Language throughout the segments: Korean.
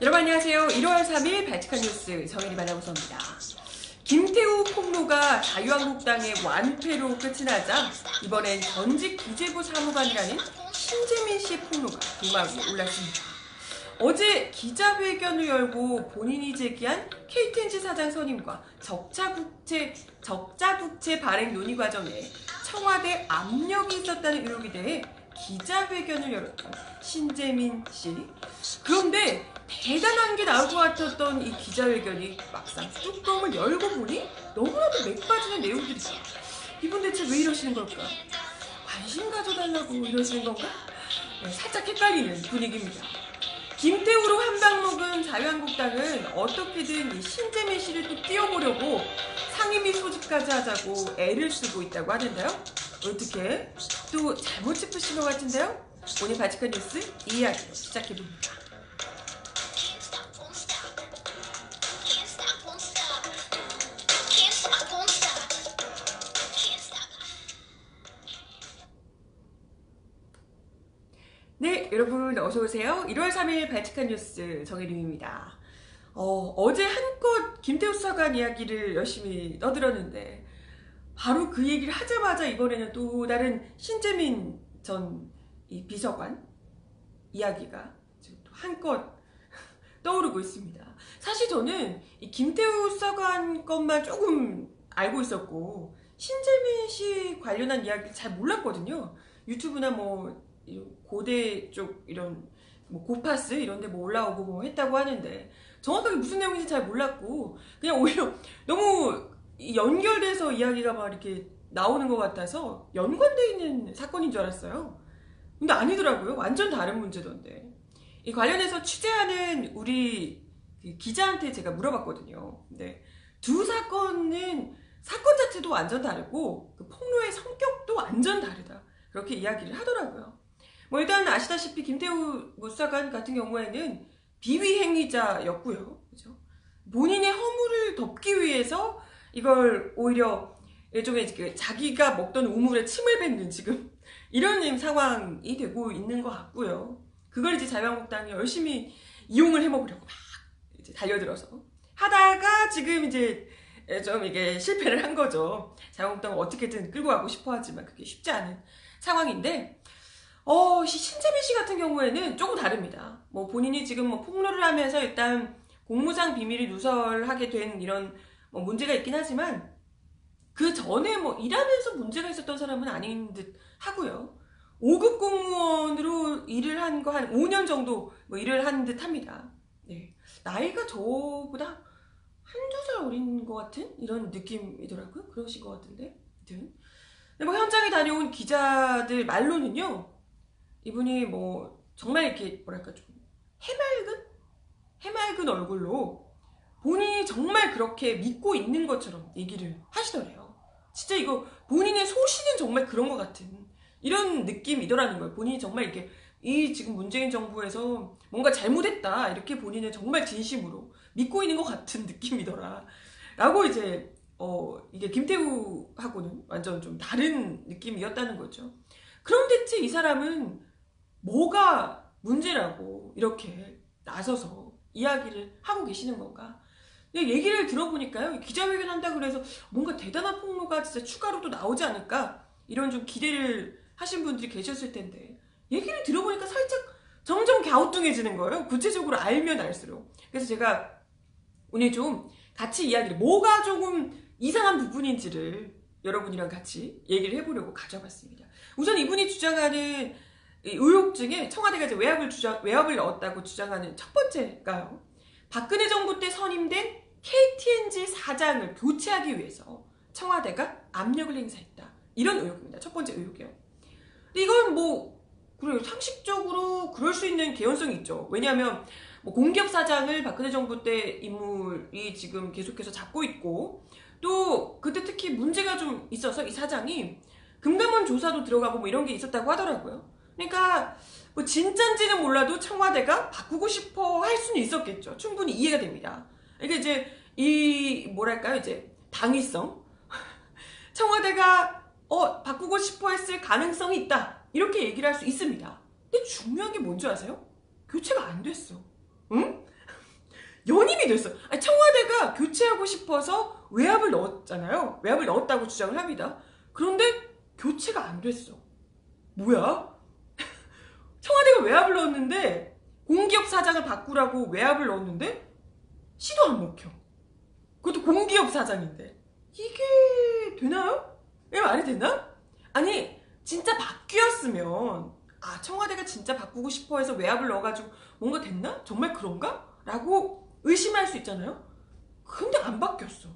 여러분 안녕하세요. 1월 3일 발칙한 뉴스 정혜리 만나보서입니다. 김태우 폭로가 자유한국당의 완패로 끝이 나자 이번엔 전직 기재부 사무관이라는 신재민 씨 폭로가 도마로 올랐습니다. 어제 기자회견을 열고 본인이 제기한 KTNG 사장 선임과 적자국채 발행 논의 과정에 청와대 압력이 있었다는 의혹에 대해 기자회견을 열었던 신재민 씨. 그런데 대단한 게 나올 것 같았던 이 기자회견이 막상 뚜껑을 열고 보니 너무나도 맥 빠지는 내용들이죠. 이분 대체 왜 이러시는 걸까? 관심 가져달라고 이러시는 건가? 네, 살짝 헷갈리는 분위기입니다. 김태우로 한방 먹은 자유한국당은 어떻게든 이 신재민 씨를 또 띄워보려고 상임위 소집까지 하자고 애를 쓰고 있다고 하는데요. 어떻게? 또 잘못 짚으신 것 같은데요? 오늘 발칙한 뉴스 이 이야기 시작해봅니다. 네, 여러분 어서오세요. 1월 3일 발칙한 뉴스 정혜림입니다. 어제 한껏 김태우 수사관 이야기를 열심히 떠들었는데 바로 그 얘기를 하자마자 이번에는 또 다른 신재민 전 이 비서관 이야기가 지금 또 한껏 떠오르고 있습니다. 사실 저는 이 김태우 수사관 것만 조금 알고 있었고 신재민 씨 관련한 이야기를 잘 몰랐거든요. 유튜브나 뭐 고대 쪽 이런 뭐 고파스 이런 데 뭐 올라오고 뭐 했다고 하는데 정확하게 무슨 내용인지 잘 몰랐고 그냥 오히려 너무 연결돼서 이야기가 막 이렇게 나오는 것 같아서 연관돼 있는 사건인 줄 알았어요. 근데 아니더라고요. 완전 다른 문제던데. 이 관련해서 취재하는 우리 기자한테 제가 물어봤거든요. 근데 두 사건은 사건 자체도 완전 다르고 그 폭로의 성격도 완전 다르다. 그렇게 이야기를 하더라고요. 뭐 일단 아시다시피 김태우 수사관 같은 경우에는 비위 행위자였고요. 그죠? 본인의 허물을 덮기 위해서 이걸 오히려 일종의 자기가 먹던 우물에 침을 뱉는 지금 이런 상황이 되고 있는 것 같고요. 그걸 이제 자유한국당이 열심히 이용을 해먹으려고 막 이제 달려들어서 하다가 지금 이제 좀 이게 실패를 한 거죠. 자유한국당은 어떻게든 끌고 가고 싶어 하지만 그게 쉽지 않은 상황인데 신재민 씨 같은 경우에는 조금 다릅니다. 뭐 본인이 지금 뭐 폭로를 하면서 일단 공무상 비밀을 누설하게 된 이런 뭐 문제가 있긴 하지만 그 전에 뭐 일하면서 문제가 있었던 사람은 아닌 듯 하고요. 5급 공무원으로 일을 한 거 한 5년 정도 뭐 일을 한 듯 합니다. 네. 나이가 저보다 한두 살 어린 것 같은 이런 느낌이더라고요. 그러신 것 같은데. 아무튼. 근데 뭐 현장에 다녀온 기자들 말로는요. 이분이 뭐 정말 이렇게 뭐랄까 좀 해맑은 얼굴로 본인이 정말 그렇게 믿고 있는 것처럼 얘기를 하시더래요. 진짜 이거 본인의 소신은 정말 그런 것 같은 이런 느낌이더라는 거예요. 본인이 정말 이렇게 이 지금 문재인 정부에서 뭔가 잘못했다 이렇게 본인은 정말 진심으로 믿고 있는 것 같은 느낌이더라 라고 이제 이게 김태우하고는 완전 좀 다른 느낌이었다는 거죠. 그럼 대체 이 사람은 뭐가 문제라고 이렇게 나서서 이야기를 하고 계시는 건가? 얘기를 들어보니까요. 기자회견 한다 그래서 뭔가 대단한 폭로가 진짜 추가로 또 나오지 않을까? 이런 좀 기대를 하신 분들이 계셨을 텐데 얘기를 들어보니까 살짝 점점 갸우뚱해지는 거예요. 구체적으로 알면 알수록. 그래서 제가 오늘 좀 같이 이야기를 뭐가 조금 이상한 부분인지를 여러분이랑 같이 얘기를 해보려고 가져봤습니다. 우선 이분이 주장하는 의혹 중에 청와대가 이제 외압을 넣었다고 주장하는 첫 번째가요. 박근혜 정부 때 선임된 KTNG 사장을 교체하기 위해서 청와대가 압력을 행사했다. 이런 의혹입니다. 첫 번째 의혹이요. 근데 이건 뭐 그래요. 상식적으로 그럴 수 있는 개연성이 있죠. 왜냐하면 뭐 공기업사장을 박근혜 정부 때 인물이 지금 계속해서 잡고 있고 또 그때 특히 문제가 좀 있어서 이 사장이 금감원 조사도 들어가고 뭐 이런 게 있었다고 하더라고요. 그러니까 뭐 진짠지는 몰라도 청와대가 바꾸고 싶어 할 수는 있었겠죠. 충분히 이해가 됩니다. 이게 이제 이 뭐랄까요 이제 당위성 청와대가 바꾸고 싶어 했을 가능성이 있다 이렇게 얘기를 할 수 있습니다. 근데 중요한 게 뭔지 아세요? 교체가 안 됐어. 응? 이렇게 됐어. 아니, 청와대가 교체하고 싶어서 외압을 넣었잖아요. 외압을 넣었다고 주장을 합니다. 그런데 교체가 안 됐어. 뭐야? 청와대가 외압을 넣었는데, 공기업 사장을 바꾸라고 외압을 넣었는데 시도 안 먹혀. 그것도 공기업 사장인데. 이게 되나요? 이게 말이 되나? 아니, 진짜 바뀌었으면, 아, 청와대가 진짜 바꾸고 싶어 해서 외압을 넣어가지고 뭔가 됐나? 정말 그런가? 라고 의심할 수 있잖아요. 근데 안 바뀌었어.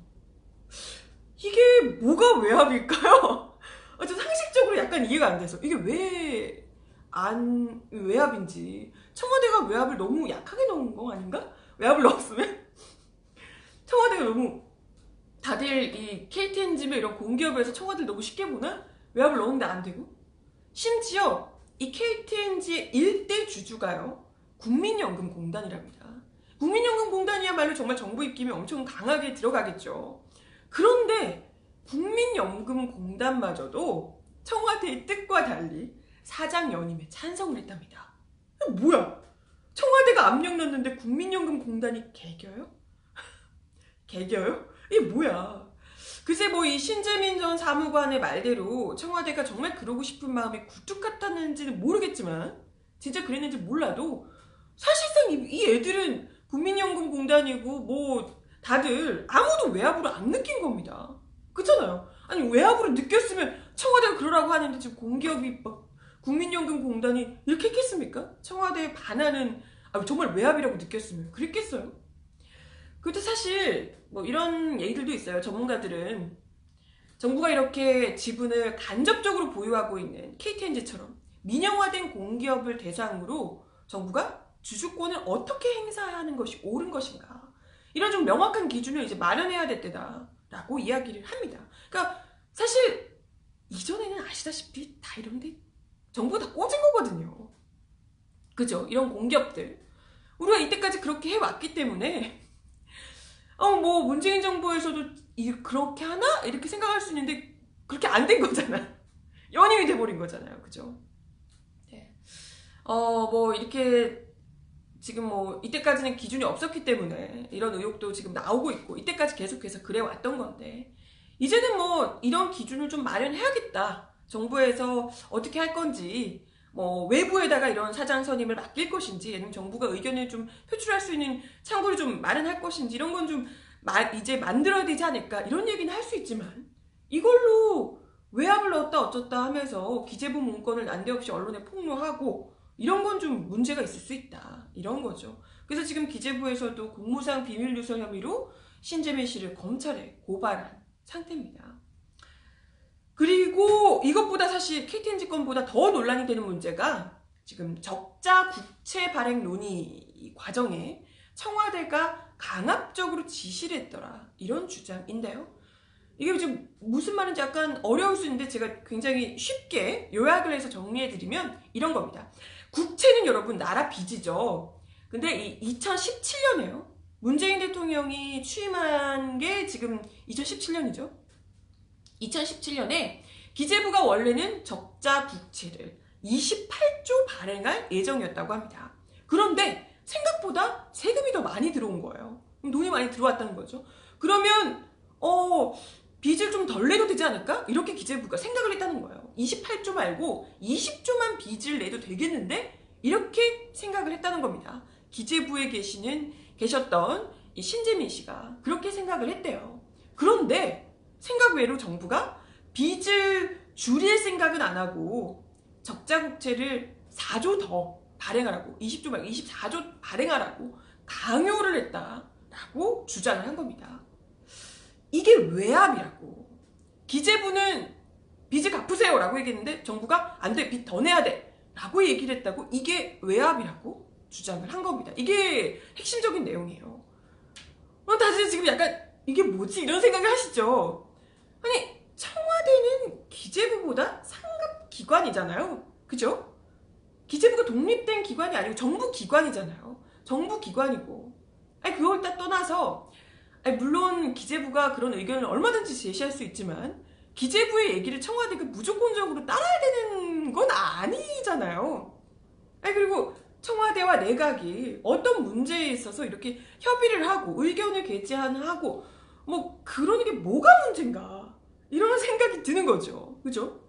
이게 뭐가 외압일까요? 좀 상식적으로 약간 이해가 안 돼서 이게 왜 안 외압인지. 청와대가 외압을 너무 약하게 넣은 거 아닌가? 외압을 넣었으면 청와대가 너무, 다들 이 KTNG며 이런 공기업에서 청와대를 너무 쉽게 보나? 외압을 넣었는데 안 되고. 심지어 이 KTNG의 일대 주주가요, 국민연금공단이랍니다. 국민연금공단이야말로 정말 정부 입김이 엄청 강하게 들어가겠죠. 그런데 국민연금공단마저도 청와대의 뜻과 달리 사장 연임에 찬성을 했답니다. 뭐야? 청와대가 압력 넣는데 국민연금공단이 개겨요? 개겨요? 이게 뭐야? 글쎄 뭐 이 신재민 전 사무관의 말대로 청와대가 정말 그러고 싶은 마음이 굴뚝 같았는지는 모르겠지만, 진짜 그랬는지 몰라도 사실상 이 애들은 국민연금공단이고 뭐 다들 아무도 외압으로 안 느낀 겁니다. 그렇잖아요. 아니, 외압으로 느꼈으면 청와대가 그러라고 하는데 지금 공기업이 막 국민연금공단이 이렇게 했겠습니까? 청와대에 반하는, 정말 외압이라고 느꼈으면 그랬겠어요? 그것도 사실 뭐 이런 얘기들도 있어요. 전문가들은 정부가 이렇게 지분을 간접적으로 보유하고 있는 KTNG처럼 민영화된 공기업을 대상으로 정부가 주주권을 어떻게 행사하는 것이 옳은 것인가, 이런 좀 명확한 기준을 이제 마련해야 될 때다라고 이야기를 합니다. 그러니까 사실 이전에는 아시다시피 다 이런데 정부가 다 꽂은 거거든요. 그죠? 이런 공기업들 우리가 이때까지 그렇게 해왔기 때문에 뭐 문재인 정부에서도 그렇게 하나? 이렇게 생각할 수 있는데 그렇게 안 된 거잖아. 연임이 돼버린 거잖아요. 그죠? 네. 뭐 이렇게 지금 뭐 이때까지는 기준이 없었기 때문에 이런 의혹도 지금 나오고 있고, 이때까지 계속해서 그래 왔던 건데, 이제는 뭐 이런 기준을 좀 마련해야겠다. 정부에서 어떻게 할 건지, 뭐 외부에다가 이런 사장 선임을 맡길 것인지, 아니면 정부가 의견을 좀 표출할 수 있는 창구를 좀 마련할 것인지, 이런 건 좀 이제 만들어야 되지 않을까, 이런 얘기는 할 수 있지만, 이걸로 외압을 넣었다 어쩌다 하면서 기재부 문건을 난데없이 언론에 폭로하고 이런 건 좀 문제가 있을 수 있다, 이런 거죠. 그래서 지금 기재부에서도 공무상 비밀누설 혐의로 신재민 씨를 검찰에 고발한 상태입니다. 그리고 이것보다 사실 KTNG 건보다 더 논란이 되는 문제가, 지금 적자 국채 발행 논의 과정에 청와대가 강압적으로 지시를 했더라, 이런 주장인데요. 이게 지금 무슨 말인지 약간 어려울 수 있는데 제가 굉장히 쉽게 요약을 해서 정리해드리면 이런 겁니다. 국채는 여러분 나라 빚이죠. 근데 이 2017년에요. 문재인 대통령이 취임한 게 지금 2017년이죠. 2017년에 기재부가 원래는 적자 국채를 28조 발행할 예정이었다고 합니다. 그런데 생각보다 세금이 더 많이 들어온 거예요. 돈이 많이 들어왔다는 거죠. 그러면 빚을 좀 덜 내도 되지 않을까? 이렇게 기재부가 생각을 했다는 거예요. 28조 말고 20조만 빚을 내도 되겠는데? 이렇게 생각을 했다는 겁니다. 기재부에 계셨던 이 신재민 씨가 그렇게 생각을 했대요. 그런데 생각 외로 정부가 빚을 줄일 생각은 안 하고 적자 국채를 4조 더 발행하라고, 20조 말고 24조 발행하라고 강요를 했다라고 주장을 한 겁니다. 이게 외압이라고. 기재부는 빚을 갚으세요 라고 얘기했는데 정부가 안 돼, 빚 더 내야 돼 라고 얘기를 했다고. 이게 외압이라고 주장을 한 겁니다. 이게 핵심적인 내용이에요. 다들 지금 약간 이게 뭐지? 이런 생각을 하시죠? 아니, 청와대는 기재부보다 상급 기관이잖아요. 그죠? 기재부가 독립된 기관이 아니고 정부 기관이잖아요. 정부 기관이고. 그걸 다 떠나서, 물론 기재부가 그런 의견을 얼마든지 제시할 수 있지만 기재부의 얘기를 청와대가 무조건적으로 따라야 되는 건 아니잖아요. 그리고 청와대와 내각이 어떤 문제에 있어서 이렇게 협의를 하고 의견을 개진하고 뭐 그러는 게 뭐가 문제인가 이런 생각이 드는 거죠. 그죠?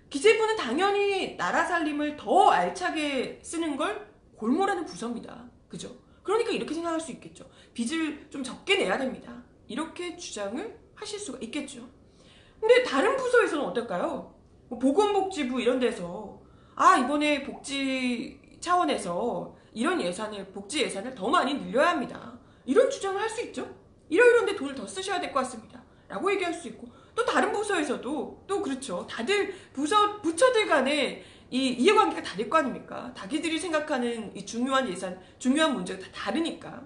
기재부는 당연히 나라 살림을 더 알차게 쓰는 걸 골몰하는 부서입니다. 그죠? 그러니까 이렇게 생각할 수 있겠죠. 빚을 좀 적게 내야 됩니다. 이렇게 주장을 하실 수가 있겠죠. 근데 다른 부서에서는 어떨까요? 뭐 보건복지부 이런 데서 이번에 복지 차원에서 이런 예산을 복지 예산을 더 많이 늘려야 합니다. 이런 주장을 할 수 있죠. 이러이런데 돈을 더 쓰셔야 될 것 같습니다. 라고 얘기할 수 있고 또 다른 부서에서도 또 그렇죠. 다들 부처들 간에 이 이해관계가 다를 거 아닙니까? 자기들이 생각하는 이 중요한 예산, 중요한 문제가 다 다르니까.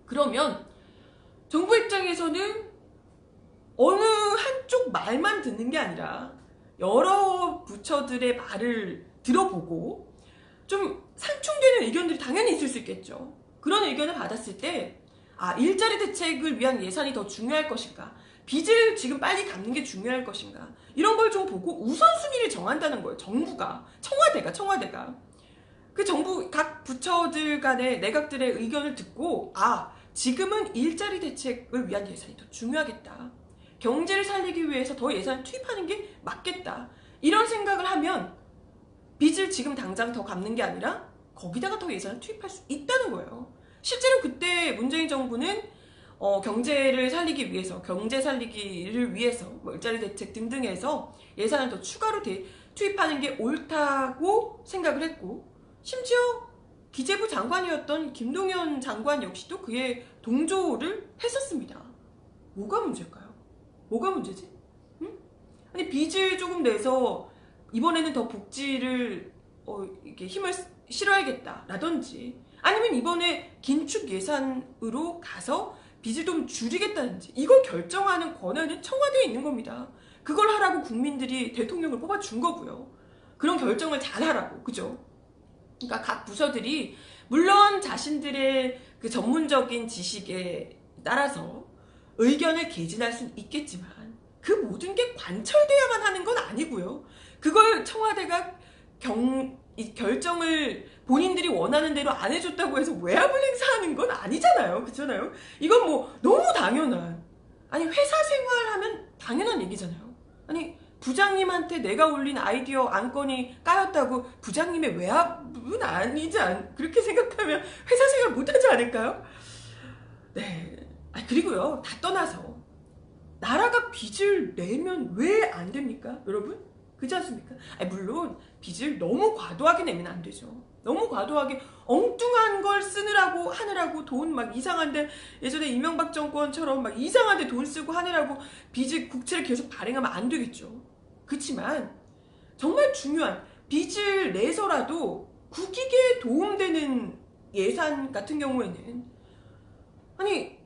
그러면 정부 입장에서는 어느 한쪽 말만 듣는 게 아니라 여러 부처들의 말을 들어보고 좀 상충되는 의견들이 당연히 있을 수 있겠죠. 그런 의견을 받았을 때 일자리 대책을 위한 예산이 더 중요할 것인가, 빚을 지금 빨리 갚는 게 중요할 것인가, 이런 걸 좀 보고 우선순위를 정한다는 거예요. 정부가, 청와대가 그 정부 각 부처들 간의 내각들의 의견을 듣고 지금은 일자리 대책을 위한 예산이 더 중요하겠다, 경제를 살리기 위해서 더 예산을 투입하는 게 맞겠다, 이런 생각을 하면 빚을 지금 당장 더 갚는 게 아니라 거기다가 더 예산을 투입할 수 있다는 거예요. 실제로 그때 문재인 정부는 경제를 살리기 위해서, 경제 살리기를 위해서 뭐 일자리 대책 등등 해서 예산을 더 추가로 투입하는 게 옳다고 생각을 했고, 심지어 기재부 장관이었던 김동연 장관 역시도 그에 동조를 했었습니다. 뭐가 문제일까요? 뭐가 문제지? 응? 아니 빚을 조금 내서 이번에는 더 복지를 이렇게 힘을 실어야겠다라든지, 아니면 이번에 긴축 예산으로 가서 빚을 좀 줄이겠다는지, 이걸 결정하는 권한은 청와대에 있는 겁니다. 그걸 하라고 국민들이 대통령을 뽑아준 거고요. 그런 결정을 잘 하라고, 그죠? 그러니까 각 부서들이 물론 자신들의 그 전문적인 지식에 따라서 의견을 개진할 수는 있겠지만 그 모든 게 관철돼야만 하는 건 아니고요. 그걸 청와대가 이 결정을 본인들이 원하는 대로 안 해줬다고 해서 외압을 행사하는 건 아니잖아요. 그렇잖아요. 이건 뭐 너무 당연한, 아니 회사 생활하면 당연한 얘기잖아요. 아니 부장님한테 내가 올린 아이디어 안건이 까였다고 부장님의 외압은 아니지 그렇게 생각하면 회사 생활 못하지 않을까요? 네. 그리고요, 다 떠나서 나라가 빚을 내면 왜 안 됩니까? 여러분? 그렇지 않습니까? 물론 빚을 너무 과도하게 내면 안 되죠. 너무 과도하게 엉뚱한 걸 하느라고 돈 막 이상한데, 예전에 이명박 정권처럼 막 이상한데 돈 쓰고 하느라고 국채를 계속 발행하면 안 되겠죠. 그렇지만 정말 중요한, 빚을 내서라도 국익에 도움되는 예산 같은 경우에는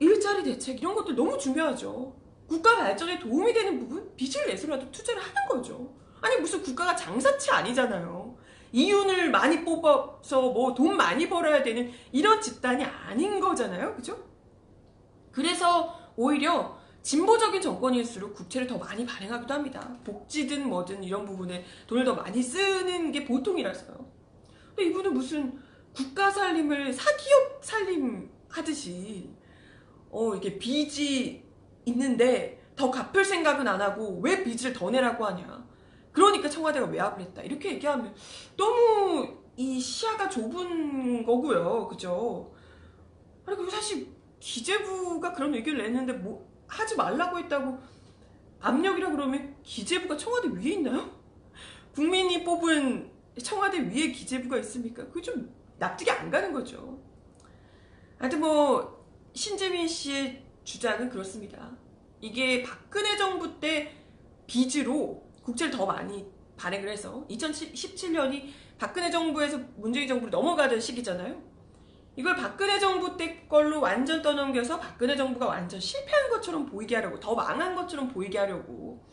일자리 대책 이런 것도 너무 중요하죠. 국가 발전에 도움이 되는 부분, 빚을 내서라도 투자를 하는 거죠. 무슨 국가가 장사치 아니잖아요. 이윤을 많이 뽑아서 뭐 돈 많이 벌어야 되는 이런 집단이 아닌 거잖아요. 그죠? 그래서 오히려 진보적인 정권일수록 국채를 더 많이 발행하기도 합니다. 복지든 뭐든 이런 부분에 돈을 더 많이 쓰는 게 보통이라서요. 근데 이분은 무슨 국가 살림을 사기업 살림 하듯이 이게 빚이 있는데 더 갚을 생각은 안 하고 왜 빚을 더 내라고 하냐, 그러니까 청와대가 외압을 했다, 이렇게 얘기하면 너무 이 시야가 좁은 거고요. 그죠? 그리고 사실 기재부가 그런 의견을 냈는데 뭐 하지 말라고 했다고 압력이라 그러면 기재부가 청와대 위에 있나요? 국민이 뽑은 청와대 위에 기재부가 있습니까? 그게 좀 납득이 안 가는 거죠. 하여튼 뭐 신재민 씨의 주장은 그렇습니다. 이게 박근혜 정부 때 빚으로 국채를 더 많이 발행을 해서 2017년이 박근혜 정부에서 문재인 정부로 넘어가던 시기잖아요. 이걸 박근혜 정부 때 걸로 완전 떠넘겨서 박근혜 정부가 완전 실패한 것처럼 보이게 하려고, 더 망한 것처럼 보이게 하려고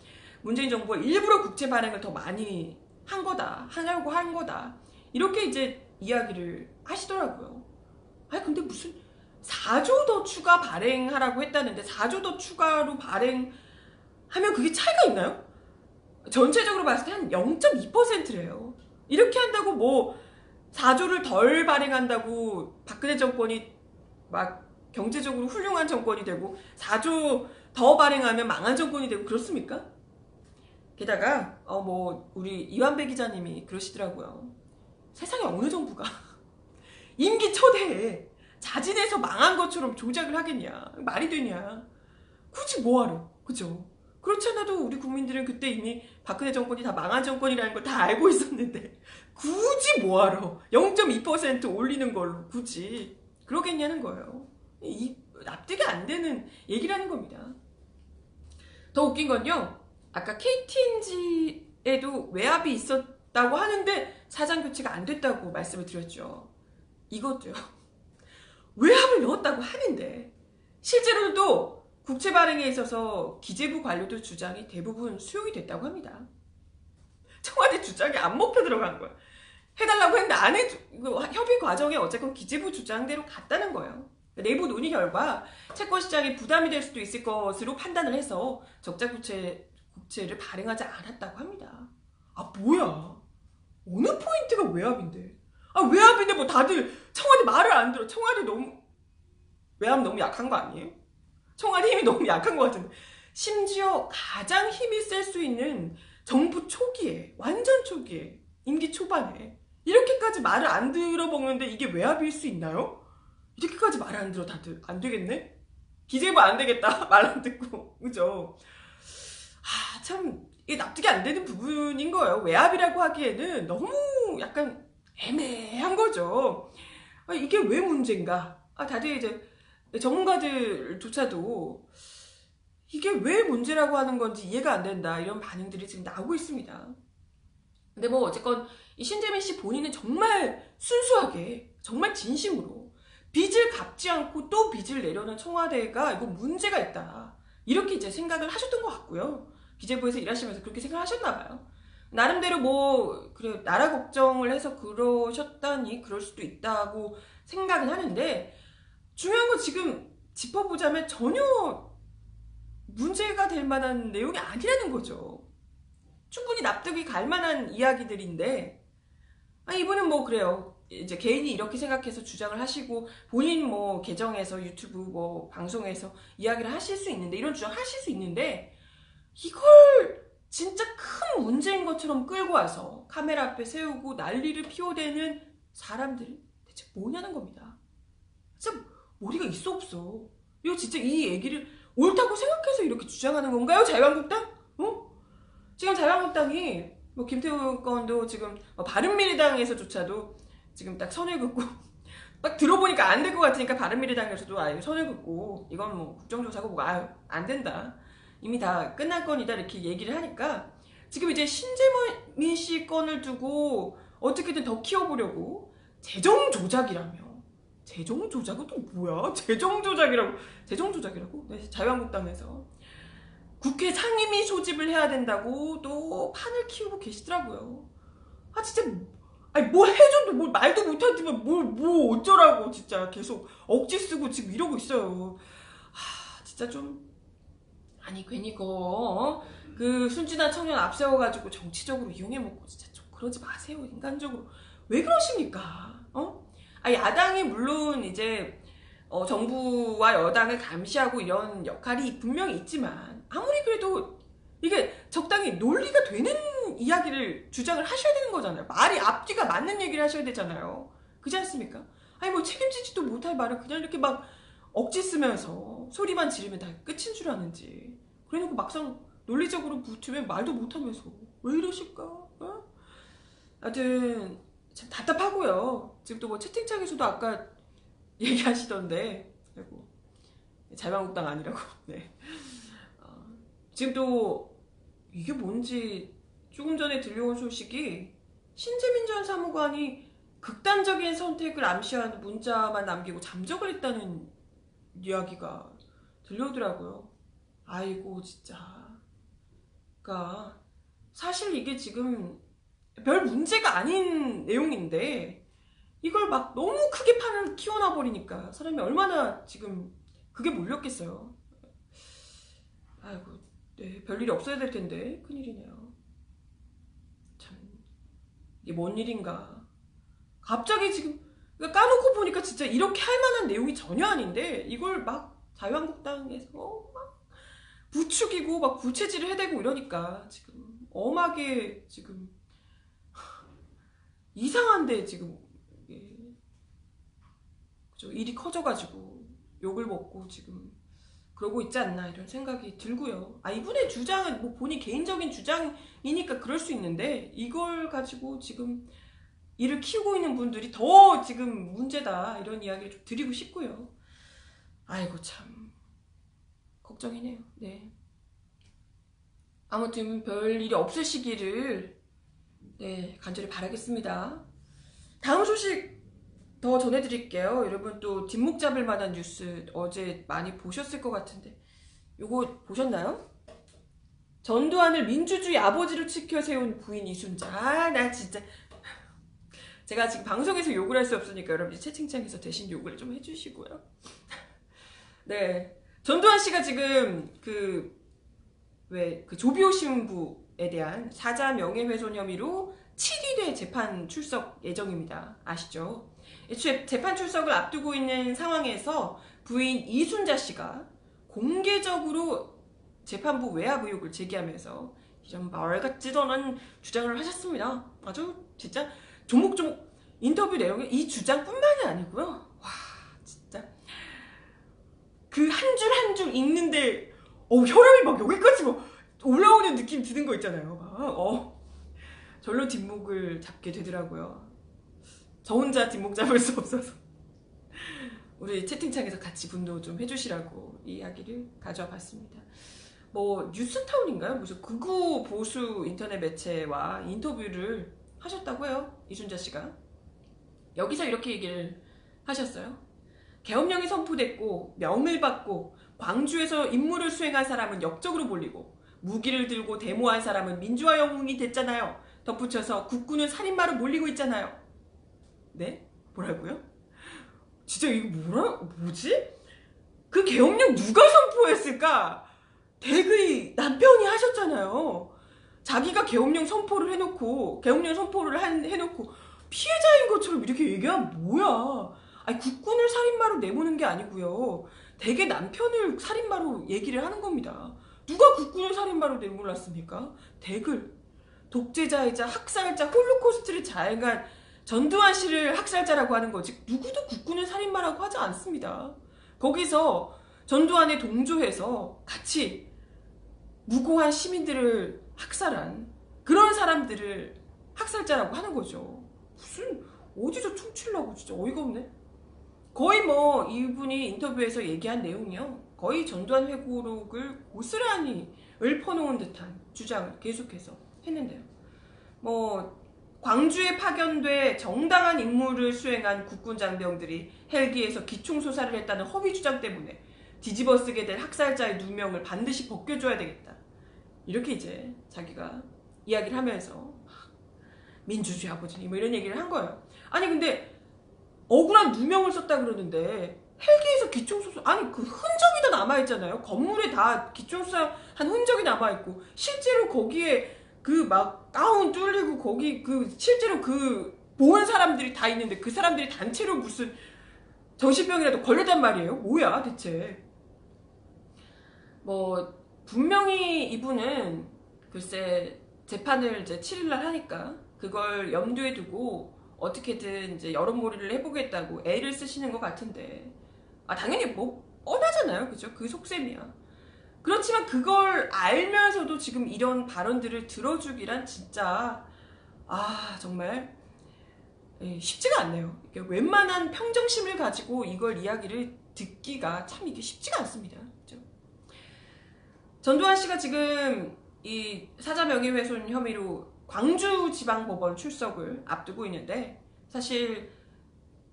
문재인 정부가 일부러 국채 발행을 더 많이 하려고 한 거다, 이렇게 이제 이야기를 하시더라고요. 근데 무슨 4조 더 추가 발행하라고 했다는데 4조 더 추가로 발행하면 그게 차이가 있나요? 전체적으로 봤을 때 한 0.2%래요. 이렇게 한다고 뭐 4조를 덜 발행한다고 박근혜 정권이 막 경제적으로 훌륭한 정권이 되고 4조 더 발행하면 망한 정권이 되고 그렇습니까? 게다가 뭐 우리 이완배 기자님이 그러시더라고요. 세상에 어느 정부가 임기 초대에 자진해서 망한 것처럼 조작을 하겠냐, 말이 되냐, 굳이 뭐하러, 그죠? 그렇지 않아도 우리 국민들은 그때 이미 박근혜 정권이 다 망한 정권이라는 걸 다 알고 있었는데 굳이 뭐하러 0.2% 올리는 걸로 굳이 그러겠냐는 거예요. 납득이 안 되는 얘기라는 겁니다. 더 웃긴 건요, 아까 KTNG에도 외압이 있었다고 하는데 사장 교체가 안 됐다고 말씀을 드렸죠. 이것도요, 외압을 넣었다고 하는데 실제로도 국채 발행에 있어서 기재부 관료들 주장이 대부분 수용이 됐다고 합니다. 청와대 주장이 안 먹혀 들어간 거야. 해달라고 했는데 안 해주고, 협의 과정에 어쨌건 기재부 주장대로 갔다는 거예요. 내부 논의 결과 채권 시장이 부담이 될 수도 있을 것으로 판단을 해서 적자 국채를 발행하지 않았다고 합니다. 아 뭐야? 어느 포인트가 외압인데? 아 외압인데 뭐 다들 청와대 말을 안 들어. 청와대 너무 외압 너무 약한 거 아니에요? 청와대 힘이 너무 약한 것 같은데. 심지어 가장 힘이 셀 수 있는 정부 초기에, 완전 초기에, 임기 초반에 이렇게까지 말을 안 들어먹는데 이게 외압일 수 있나요? 이렇게까지 말 안 들어 다들. 안 되겠네? 기재부 안 되겠다. 말 안 듣고. 그죠? 아, 참 이게 납득이 안 되는 부분인 거예요. 외압이라고 하기에는 너무 약간 애매한 거죠. 아, 이게 왜 문제인가? 아, 다들 이제 전문가들조차도 이게 왜 문제라고 하는 건지 이해가 안 된다, 이런 반응들이 지금 나오고 있습니다. 근데 뭐 어쨌건 이 신재민 씨 본인은 정말 순수하게, 정말 진심으로 빚을 갚지 않고 또 빚을 내려는 청와대가 이거 문제가 있다, 이렇게 이제 생각을 하셨던 것 같고요. 기재부에서 일하시면서 그렇게 생각하셨나 봐요. 나름대로 뭐 그래 나라 걱정을 해서 그러셨다니 그럴 수도 있다고 생각은 하는데, 중요한 건 지금 짚어보자면 전혀 문제가 될 만한 내용이 아니라는 거죠. 충분히 납득이 갈 만한 이야기들인데, 아, 이분은 뭐 그래요. 이제 개인이 이렇게 생각해서 주장을 하시고 본인 뭐 계정에서 유튜브 뭐 방송에서 이야기를 하실 수 있는데, 이런 주장 하실 수 있는데, 이걸 진짜 큰 문제인 것처럼 끌고 와서 카메라 앞에 세우고 난리를 피워대는 사람들은 대체 뭐냐는 겁니다. 진짜 머리가 있어 없어. 이거 진짜 이 얘기를 옳다고 생각해서 이렇게 주장하는 건가요? 자유한국당? 지금 자유한국당이 뭐 김태우 건도 지금 바른미래당에서조차도 지금 딱 선을 긋고 딱 들어보니까 안 될 것 같으니까 바른미래당에서도 아예 선을 긋고 이건 뭐 국정조사고 뭐 안 된다, 이미 다 끝난 건이다, 이렇게 얘기를 하니까 지금 이제 신재민 씨 건을 두고 어떻게든 더 키워보려고 재정 조작이라며. 재정 조작은 또 뭐야? 재정 조작이라고? 네, 자유한국당에서 국회 상임위 소집을 해야 된다고 또 판을 키우고 계시더라고요. 아 진짜, 아니 뭐 해줘도 뭐 말도 못하지만 뭐 어쩌라고 진짜 계속 억지 쓰고 지금 이러고 있어요. 아 진짜 좀, 아니 괜히 그 순진한 청년 앞세워가지고 정치적으로 이용해먹고 진짜 좀 그러지 마세요. 인간적으로 왜 그러십니까? 아, 야당이 물론 이제 정부와 여당을 감시하고 이런 역할이 분명히 있지만, 아무리 그래도 이게 적당히 논리가 되는 이야기를 주장을 하셔야 되는 거잖아요. 말이 앞뒤가 맞는 얘기를 하셔야 되잖아요. 그렇지 않습니까? 아니 뭐 책임지지도 못할 말을 그냥 이렇게 막 억지 쓰면서 소리만 지르면 다 끝인 줄 아는지, 그래놓고 막상 논리적으로 붙으면 말도 못하면서 왜 이러실까? 하여튼 참 답답하고요. 지금 또 뭐 채팅창에서도 아까 얘기하시던데, 아이고, 자유한국당 아니라고. 네. 지금 또 이게 뭔지 조금 전에 들려온 소식이, 신재민 전 사무관이 극단적인 선택을 암시하는 문자만 남기고 잠적을 했다는 이야기가 들려오더라고요. 아이고 진짜. 그러니까 사실 이게 지금 별 문제가 아닌 내용인데 이걸 막 너무 크게 판을 키워놔 버리니까 사람이 얼마나 지금 그게 몰렸겠어요. 아이고, 네, 별일이 없어야 될 텐데 큰일이네요. 참, 이게 뭔 일인가. 갑자기 지금 그러니까 까놓고 보니까 진짜 이렇게 할 만한 내용이 전혀 아닌데 이걸 막 자유한국당에서 막 부추기고 막 부채질을 해대고 이러니까 지금 엄하게 지금 이상한데 지금 이게 일이 커져가지고 욕을 먹고 지금 그러고 있지 않나 이런 생각이 들고요. 아, 이분의 주장은 뭐 본인 개인적인 주장이니까 그럴 수 있는데 이걸 가지고 지금 일을 키우고 있는 분들이 더 지금 문제다 이런 이야기를 좀 드리고 싶고요. 아이고 참 걱정이네요. 네. 아무튼 별일이 없으시기를 네 간절히 바라겠습니다. 다음 소식 더 전해드릴게요. 여러분 또 뒷목 잡을 만한 뉴스 어제 많이 보셨을 것 같은데 요거 보셨나요? 전두환을 민주주의 아버지로 치켜 세운 부인 이순자. 아, 나 진짜 제가 지금 방송에서 욕을 할 수 없으니까 여러분이 채팅창에서 대신 욕을 좀 해주시고요. 네, 전두환 씨가 지금 그 조비오 신부에 대한 사자 명예훼손 혐의로 7일에 재판 출석 예정입니다. 아시죠? 애초에 재판 출석을 앞두고 있는 상황에서 부인 이순자 씨가 공개적으로 재판부 외압 의혹을 제기하면서 이런 말 같지도 않은 주장을 하셨습니다. 아주 진짜 조목조목 인터뷰 내용에 이 주장뿐만이 아니고요. 와 진짜 그 한 줄 한 줄 읽는데 혈압이 막 여기까지 막 올라오는 느낌 드는 거 있잖아요. 막, 절로 뒷목을 잡게 되더라고요. 저 혼자 뒷목 잡을 수 없어서 우리 채팅창에서 같이 분노 좀 해주시라고 이 이야기를 가져와 봤습니다. 뭐 뉴스타운인가요? 무슨 극우 보수 인터넷 매체와 인터뷰를 하셨다고 해요. 이순자 씨가. 여기서 이렇게 얘기를 하셨어요. 계엄령이 선포됐고 명을 받고 광주에서 임무를 수행한 사람은 역적으로 몰리고 무기를 들고 데모한 사람은 민주화 영웅이 됐잖아요. 덧붙여서 국군은 살인마로 몰리고 있잖아요. 네? 뭐라고요? 진짜 이거 뭐지? 그 계엄령 누가 선포했을까? 댁의 남편이 하셨잖아요. 자기가 계엄령 선포를 해놓고 피해자인 것처럼 이렇게 얘기하면 뭐야? 아니 국군을 살인마로 내모는 게 아니고요. 댁의 남편을 살인마로 얘기를 하는 겁니다. 누가 국군을 살인마로 내몰았습니까? 댁을 독재자이자 학살자 홀로코스트를 자행한 전두환 씨를 학살자라고 하는 거지 누구도 국군을 살인마라고 하지 않습니다. 거기서 전두환에 동조해서 같이 무고한 시민들을 학살한 그런 사람들을 학살자라고 하는 거죠. 무슨 어디서 퉁치려고 진짜 어이가 없네. 거의 뭐 이분이 인터뷰에서 얘기한 내용이요. 거의 전두환 회고록을 고스란히 읊어놓은 듯한 주장을 계속해서 했는데요. 뭐 광주에 파견돼 정당한 임무를 수행한 국군 장병들이 헬기에서 기총소사를 했다는 허위 주장 때문에 뒤집어쓰게 될 학살자의 누명을 반드시 벗겨줘야 되겠다. 이렇게 이제 자기가 이야기를 하면서 민주주의 아버지니 뭐 이런 얘기를 한 거예요. 아니 근데 억울한 누명을 썼다 그러는데 헬기에서 기총소사 아니 그 흔적이 다 남아있잖아요. 건물에 다 기총소사 한 흔적이 남아있고 실제로 거기에 그 막 가운 뚫리고 거기 그 실제로 그 본 사람들이 다 있는데 그 사람들이 단체로 무슨 정신병이라도 걸렸단 말이에요. 뭐야 대체. 뭐 분명히 이분은 글쎄 재판을 이제 7일날 하니까 그걸 염두에 두고 어떻게든 이제 여론몰이를 해보겠다고 애를 쓰시는 것 같은데 아 당연히 뭐 뻔하잖아요. 그죠? 그 속셈이야. 그렇지만 그걸 알면서도 지금 이런 발언들을 들어주기란 진짜 아 정말 쉽지가 않네요. 웬만한 평정심을 가지고 이걸 이야기를 듣기가 참 이게 쉽지가 않습니다. 그렇죠? 전두환 씨가 지금 이 사자 명예훼손 혐의로 광주지방법원 출석을 앞두고 있는데 사실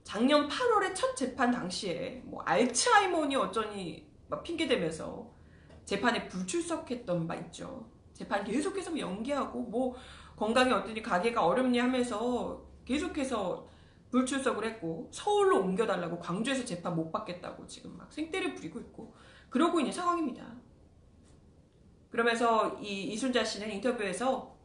작년 8월에 첫 재판 당시에 뭐 알츠하이머니 어쩌니 막 핑계대면서 재판에 불출석했던 바 있죠. 재판 계속해서 연기하고 뭐 건강이 어떠니 가게가 어렵니 하면서 계속해서 불출석을 했고 서울로 옮겨달라고 광주에서 재판 못 받겠다고 지금 막 생떼를 부리고 있고 그러고 있는 상황입니다. 그러면서 이 이순자 씨는 인터뷰에서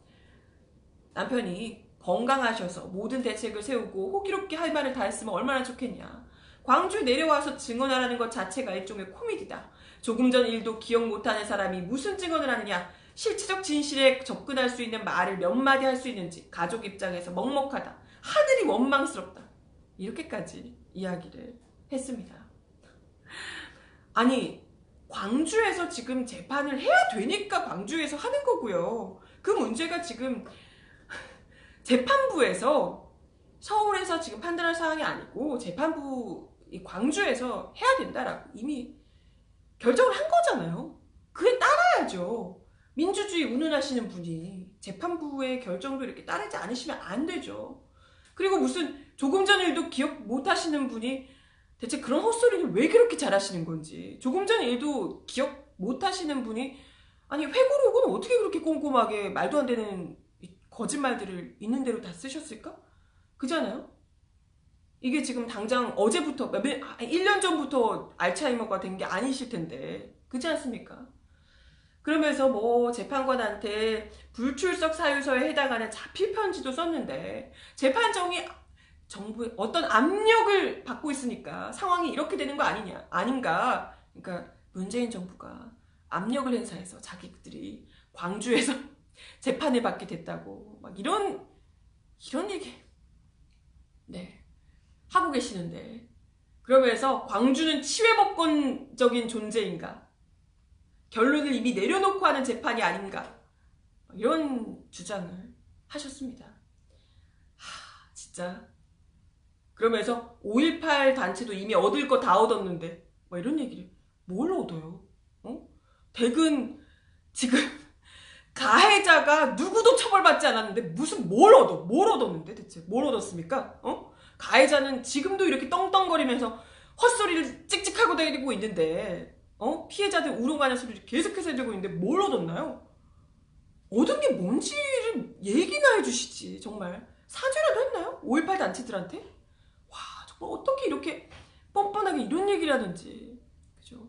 남편이 건강하셔서 모든 대책을 세우고 호기롭게 할 말을 다 했으면 얼마나 좋겠냐. 광주에 내려와서 증언하라는 것 자체가 일종의 코미디다. 조금 전 일도 기억 못하는 사람이 무슨 증언을 하느냐. 실체적 진실에 접근할 수 있는 말을 몇 마디 할 수 있는지 가족 입장에서 먹먹하다. 하늘이 원망스럽다. 이렇게까지 이야기를 했습니다. 아니, 광주에서 지금 재판을 해야 되니까 광주에서 하는 거고요. 그 문제가 지금 재판부에서 서울에서 지금 판단할 사항이 아니고 재판부 광주에서 해야 된다라고 이미 결정을 한 거잖아요. 그에 따라야죠. 민주주의 운운하시는 분이 재판부의 결정도 이렇게 따르지 않으시면 안 되죠. 그리고 무슨 조금 전 일도 기억 못 하시는 분이 대체 그런 헛소리를 왜 그렇게 잘하시는 건지. 조금 전 일도 기억 못 하시는 분이 아니 회고록은 어떻게 그렇게 꼼꼼하게 말도 안 되는 거짓말들을 있는 대로 다 쓰셨을까? 그잖아요. 이게 지금 당장 어제부터 1년 전부터 알츠하이머가 된 게 아니실 텐데 그렇지 않습니까? 그러면서 뭐 재판관한테 불출석 사유서에 해당하는 자필편지도 썼는데 재판정이 정부의 어떤 압력을 받고 있으니까 상황이 이렇게 되는 거 아니냐 아닌가. 그러니까 문재인 정부가 압력을 행사해서 자기들이 광주에서 재판을 받게 됐다고 막 이런 얘기 네 하고 계시는데, 그러면서 광주는 치외법권적인 존재인가, 결론을 이미 내려놓고 하는 재판이 아닌가, 이런 주장을 하셨습니다. 진짜. 그러면서 5.18 단체도 이미 얻을 거 다 얻었는데 뭐 이런 얘기를. 뭘 얻어요? 댁은 지금 가해자가 누구도 처벌받지 않았는데 무슨 뭘 얻었는데 대체 뭘 얻었습니까? 가해자는 지금도 이렇게 떵떵거리면서 헛소리를 찍찍하고 다니고 있는데 피해자들 우롱하는 소리를 계속해서 해주고 있는데 뭘 얻었나요? 얻은 게 뭔지를 얘기나 해주시지. 정말 사죄라도 했나요? 5.18 단체들한테? 와, 정말 어떻게 이렇게 뻔뻔하게 이런 얘기를 하는지. 그죠?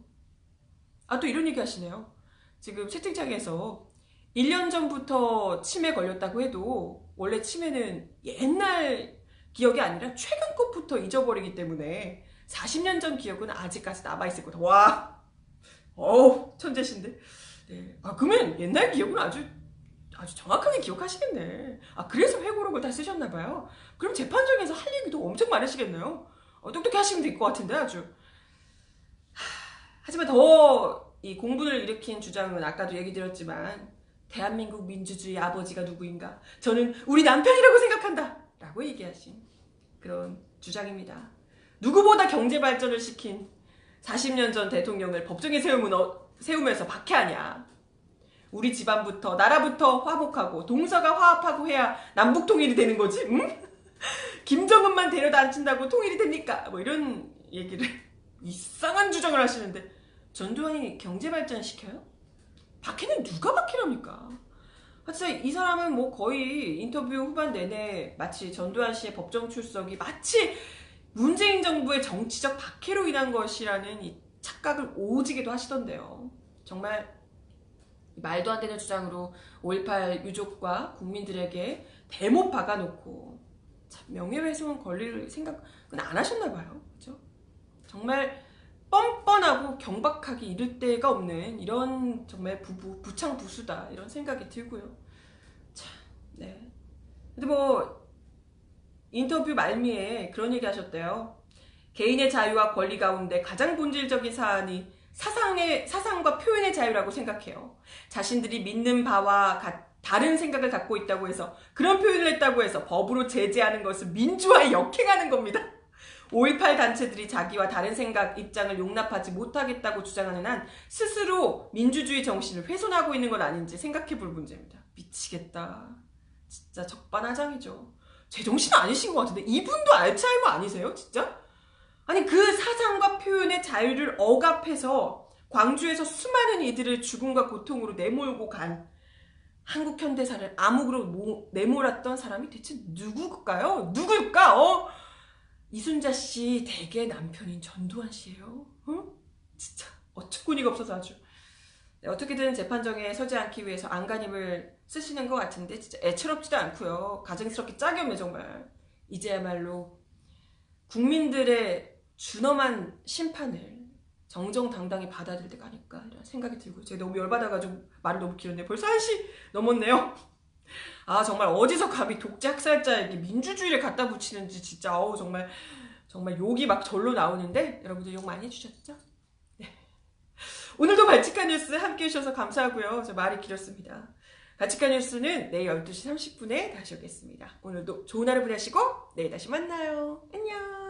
또 이런 얘기 하시네요. 지금 채팅창에서 1년 전부터 치매 걸렸다고 해도 원래 치매는 옛날 기억이 아니라 최근 것부터 잊어버리기 때문에 40년 전 기억은 아직까지 남아있을 거다. 와, 천재신데. 네. 그러면 옛날 기억은 아주 정확하게 기억하시겠네. 그래서 회고록을 다 쓰셨나봐요. 그럼 재판정에서 할 얘기도 엄청 많으시겠네요. 똑똑히 하시면 될 것 같은데 아주. 하지만 더 이 공분을 일으킨 주장은 아까도 얘기 드렸지만, 대한민국 민주주의 아버지가 누구인가? 저는 우리 남편이라고 생각한다! 라고 얘기하신 그런 주장입니다. 누구보다 경제 발전을 시킨 40년 전 대통령을 법정에 세우면서 박해하냐. 우리 집안부터 나라부터 화목하고 동서가 화합하고 해야 남북 통일이 되는 거지? 응? 김정은만 데려다 앉힌다고 통일이 됩니까? 뭐 이런 얘기를 이상한 주장을 하시는데, 전두환이 경제 발전 시켜요? 박해는 누가 박해랍니까? 하여튼 이 사람은 뭐 거의 인터뷰 후반 내내 마치 전두환 씨의 법정 출석이 마치 문재인 정부의 정치적 박해로 인한 것이라는 이 착각을 오지게도 하시던데요. 정말 말도 안 되는 주장으로 5.18 유족과 국민들에게 대못 박아놓고 참 명예훼손 걸릴 생각은 안 하셨나 봐요. 그죠? 정말 뻔뻔하고 경박하기 이를 데가 없는 이런 정말 부창부수다 이런 생각이 들고요. 참, 네. 근데 뭐 인터뷰 말미에 그런 얘기 하셨대요. 개인의 자유와 권리 가운데 가장 본질적인 사안이 사상과 표현의 자유라고 생각해요. 자신들이 믿는 바와 다른 생각을 갖고 있다고 해서, 그런 표현을 했다고 해서 법으로 제재하는 것은 민주화에 역행하는 겁니다. 5.18 단체들이 자기와 다른 생각, 입장을 용납하지 못하겠다고 주장하는 한 스스로 민주주의 정신을 훼손하고 있는 건 아닌지 생각해 볼 문제입니다. 미치겠다. 진짜 적반하장이죠. 제정신 아니신 것 같은데 이분도 알츠하이머 아니세요? 진짜? 아니 그 사상과 표현의 자유를 억압해서 광주에서 수많은 이들을 죽음과 고통으로 내몰고 간 한국 현대사를 암흑으로 내몰았던 사람이 대체 누굴까요? 누굴까? 이순자 씨 댁의 남편인 전두환 씨예요. 진짜 어처구니가 없어서 아주. 네, 어떻게든 재판정에 서지 않기 위해서 안간힘을 쓰시는 것 같은데 진짜 애처롭지도 않고요. 가증스럽게 짝이 없네 정말. 이제야말로 국민들의 준엄한 심판을 정정당당히 받아들일 때가 아닐까 이런 생각이 들고, 제가 너무 열받아가지고 말을 너무 길었네요. 벌써 1시 넘었네요. 아 정말 어디서 감히 독재 학살자에게 민주주의를 갖다 붙이는지 진짜 정말 욕이 막 절로 나오는데 여러분들 욕 많이 해주셨죠? 네. 오늘도 발칙한 뉴스 함께 해주셔서 감사하고요. 저 말이 길었습니다. 발칙한 뉴스는 내일 12시 30분에 다시 오겠습니다. 오늘도 좋은 하루 보내시고 내일 다시 만나요. 안녕.